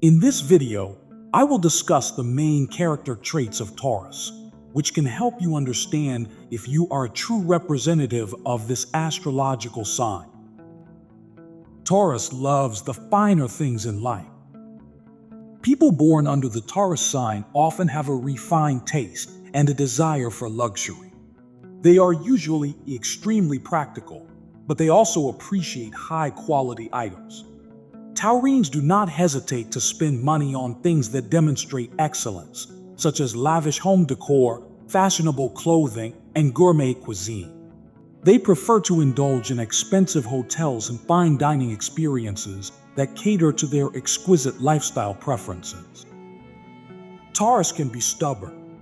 In this video, I will discuss the main character traits of Taurus, which can help you understand if you are a true representative of this astrological sign. Taurus loves the finer things in life. People born under the Taurus sign often have a refined taste and a desire for luxury. They are usually extremely practical, but they also appreciate high-quality items. Taurines do not hesitate to spend money on things that demonstrate excellence, such as lavish home decor, fashionable clothing, and gourmet cuisine. They prefer to indulge in expensive hotels and fine dining experiences that cater to their exquisite lifestyle preferences. Taurus can be stubborn.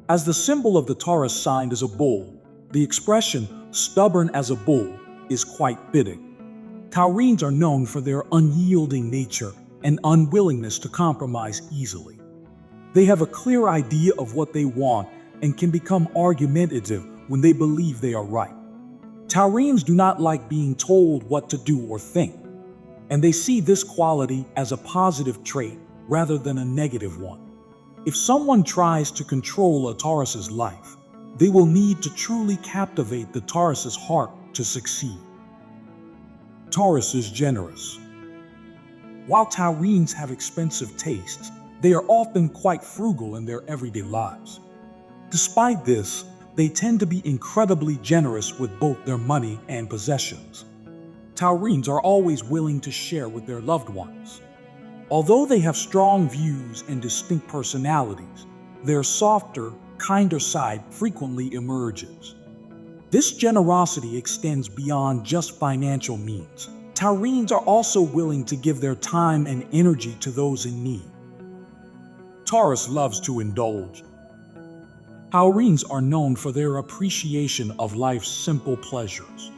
As the symbol of the Taurus sign is a bull, the expression "stubborn as a bull" is quite fitting. Taurines are known for their unyielding nature and unwillingness to compromise easily. They have a clear idea of what they want and can become argumentative when they believe they are right. Taurines do not like being told what to do or think, and they see this quality as a positive trait rather than a negative one. If someone tries to control a Taurus's life, they will need to truly captivate the Taurus's heart to succeed. Taurus is generous. While Taurines have expensive tastes, they are often quite frugal in their everyday lives. Despite this, they tend to be incredibly generous with both their money and possessions. Taurines are always willing to share with their loved ones. Although they have strong views and distinct personalities, their softer, kinder side frequently emerges. This generosity extends beyond just financial means. Taurines are also willing to give their time and energy to those in need. Taurus loves to indulge. Taurines are known for their appreciation of life's simple pleasures.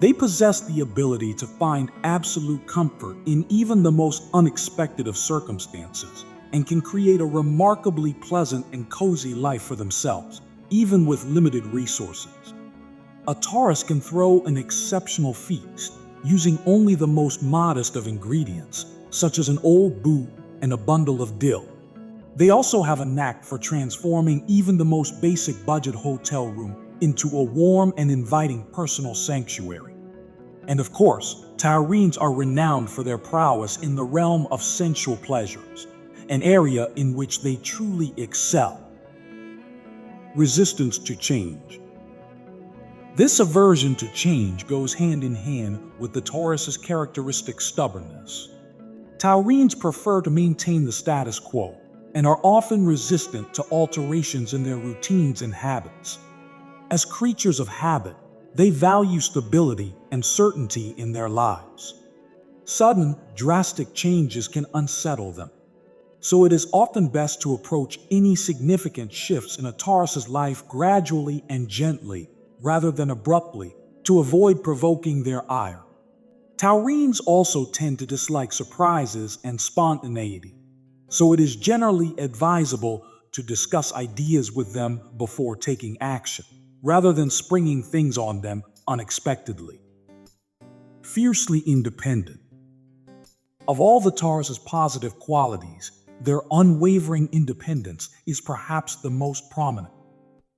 They possess the ability to find absolute comfort in even the most unexpected of circumstances and can create a remarkably pleasant and cozy life for themselves, even with limited resources. A Taurus can throw an exceptional feast using only the most modest of ingredients, such as an old boot and a bundle of dill. They also have a knack for transforming even the most basic budget hotel room into a warm and inviting personal sanctuary. And of course, Taurines are renowned for their prowess in the realm of sensual pleasures, an area in which they truly excel. Resistance to change. This aversion to change goes hand in hand with the Taurus's characteristic stubbornness. Taurines prefer to maintain the status quo and are often resistant to alterations in their routines and habits. As creatures of habit, they value stability and certainty in their lives. Sudden, drastic changes can unsettle them, so it is often best to approach any significant shifts in a Taurus's life gradually and gently, rather than abruptly, to avoid provoking their ire. Taurines also tend to dislike surprises and spontaneity, so it is generally advisable to discuss ideas with them before taking action, rather than springing things on them unexpectedly. Fiercely independent. Of all the Taurus's positive qualities, their unwavering independence is perhaps the most prominent.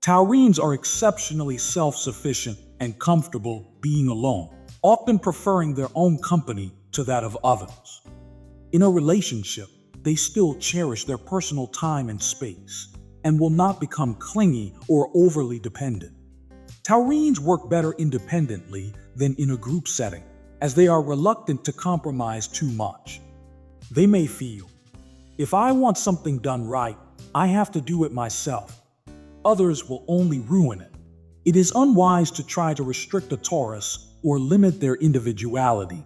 Taurines are exceptionally self-sufficient and comfortable being alone, often preferring their own company to that of others. In a relationship, they still cherish their personal time and space, and will not become clingy or overly dependent. Taurines work better independently than in a group setting, as they are reluctant to compromise too much. They may feel, if I want something done right, I have to do it myself. Others will only ruin it. It is unwise to try to restrict a Taurus or limit their individuality,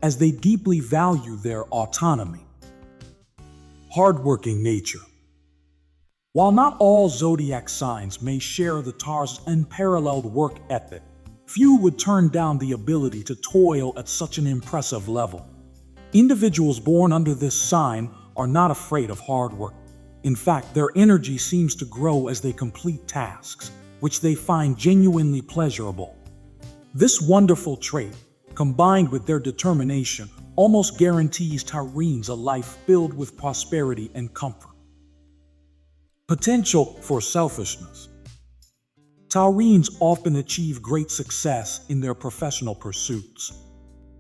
as they deeply value their autonomy. Hardworking nature. While not all zodiac signs may share the Taurus' unparalleled work ethic, few would turn down the ability to toil at such an impressive level. Individuals born under this sign are not afraid of hard work. In fact, their energy seems to grow as they complete tasks, which they find genuinely pleasurable. This wonderful trait, combined with their determination, almost guarantees Taurines a life filled with prosperity and comfort. Potential for selfishness. Taurines often achieve great success in their professional pursuits.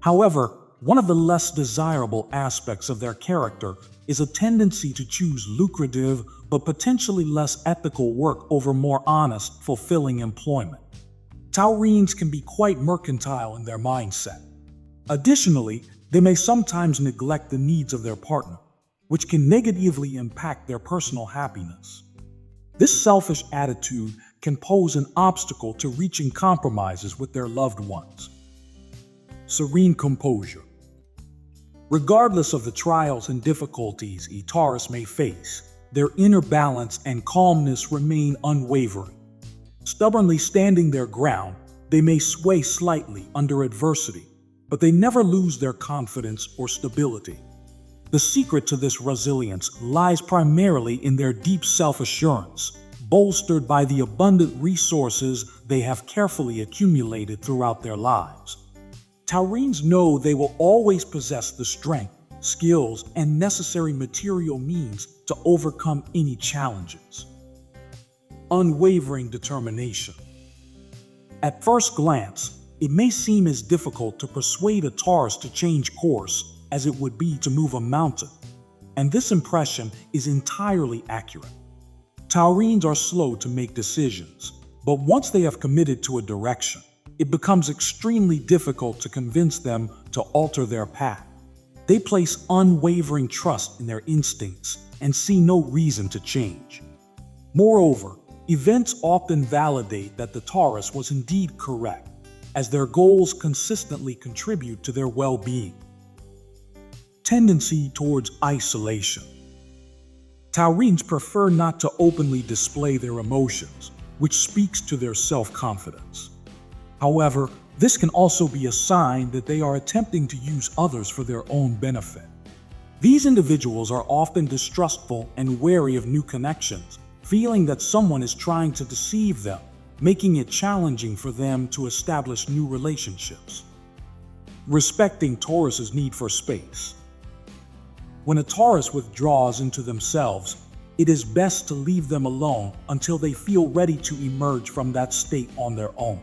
However, one of the less desirable aspects of their character is a tendency to choose lucrative but potentially less ethical work over more honest, fulfilling employment. Taurines can be quite mercantile in their mindset. Additionally, they may sometimes neglect the needs of their partner, which can negatively impact their personal happiness. This selfish attitude can pose an obstacle to reaching compromises with their loved ones. Serene composure. Regardless of the trials and difficulties a Taurus may face, their inner balance and calmness remain unwavering. Stubbornly standing their ground, they may sway slightly under adversity, but they never lose their confidence or stability. The secret to this resilience lies primarily in their deep self-assurance, bolstered by the abundant resources they have carefully accumulated throughout their lives. Taurines know they will always possess the strength, skills, and necessary material means to overcome any challenges. Unwavering determination. At first glance, it may seem as difficult to persuade a Taurus to change course as it would be to move a mountain, and this impression is entirely accurate. Taurines are slow to make decisions, but once they have committed to a direction, it becomes extremely difficult to convince them to alter their path. They place unwavering trust in their instincts and see no reason to change. Moreover, events often validate that the Taurus was indeed correct, as their goals consistently contribute to their well-being. Tendency towards isolation. Taurines prefer not to openly display their emotions, which speaks to their self-confidence. However, this can also be a sign that they are attempting to use others for their own benefit. These individuals are often distrustful and wary of new connections, feeling that someone is trying to deceive them, making it challenging for them to establish new relationships. Respecting Taurus's need for space. When a Taurus withdraws into themselves, it is best to leave them alone until they feel ready to emerge from that state on their own.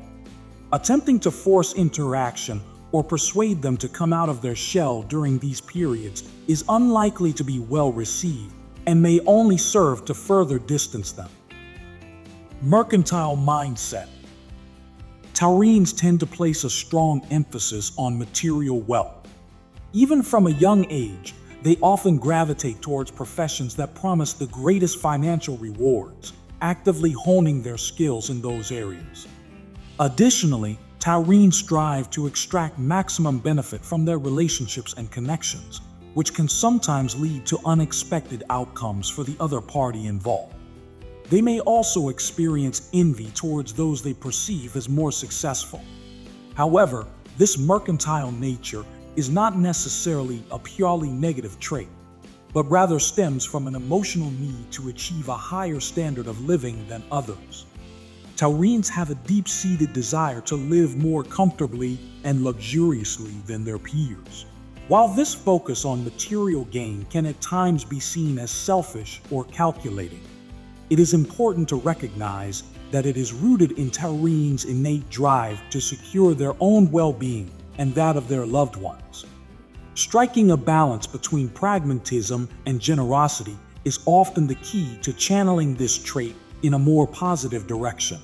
Attempting to force interaction or persuade them to come out of their shell during these periods is unlikely to be well received and may only serve to further distance them. Mercantile mindset. Taurines tend to place a strong emphasis on material wealth. Even from a young age, they often gravitate towards professions that promise the greatest financial rewards, actively honing their skills in those areas. Additionally, Taurines strive to extract maximum benefit from their relationships and connections, which can sometimes lead to unexpected outcomes for the other party involved. They may also experience envy towards those they perceive as more successful. However, this mercantile nature is not necessarily a purely negative trait, but rather stems from an emotional need to achieve a higher standard of living than others. Taurines have a deep-seated desire to live more comfortably and luxuriously than their peers. While this focus on material gain can at times be seen as selfish or calculating, it is important to recognize that it is rooted in Taurines' innate drive to secure their own well-being and that of their loved ones. Striking a balance between pragmatism and generosity is often the key to channeling this trait in a more positive direction.